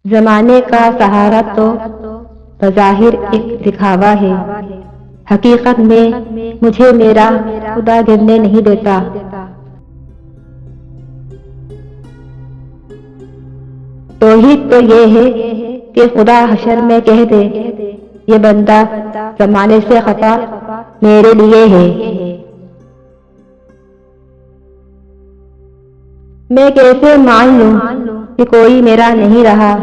जमाने का सहारा तो बज़ाहिर एक दिखावा है, हकीकत में मुझे मेरा खुदा गिरने नहीं देता। तौहीद तो ये है कि खुदा हशर में कह दे, ये बंदा जमाने से खता मेरे लिए है। मैं कैसे मान लूं कि कोई मेरा नहीं रहा,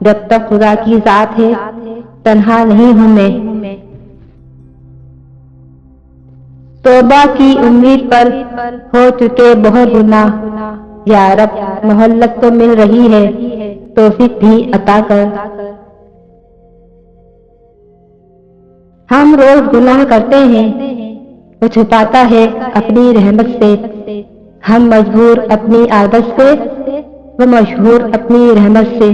जब तक खुदा की जात है तन्हा नहीं हूं मैं। तौबा की उम्मीद पर हो चुके बहुत गुनाह, या रब मोहल्लत तो मिल रही है, तौफीक भी अता कर। हम रोज गुनाह करते हैं, वो छुपाता है अपनी रहमत से। हम मजबूर अपनी आदत से, वो मशहूर अपनी रहमत से।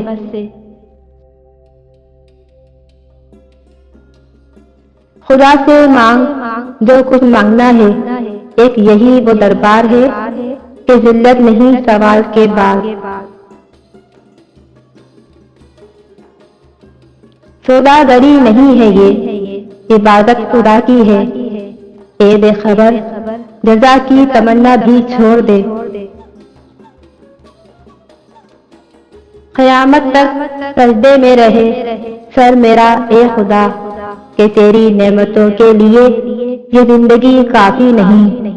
खुदा से मांग जो कुछ मांगना है, एक यही वो दरबार है कि जिल्लत नहीं सवाल के बाद। सौदागरी नहीं है ये, इबादत खुदा की है। ए बेखबर जज़ा की तमन्ना भी छोड़ दे, क़यामत तक सजदे में रहे सर मेरा ए खुदा, कि तेरी नेमतों के लिए ये जिंदगी काफी नहीं।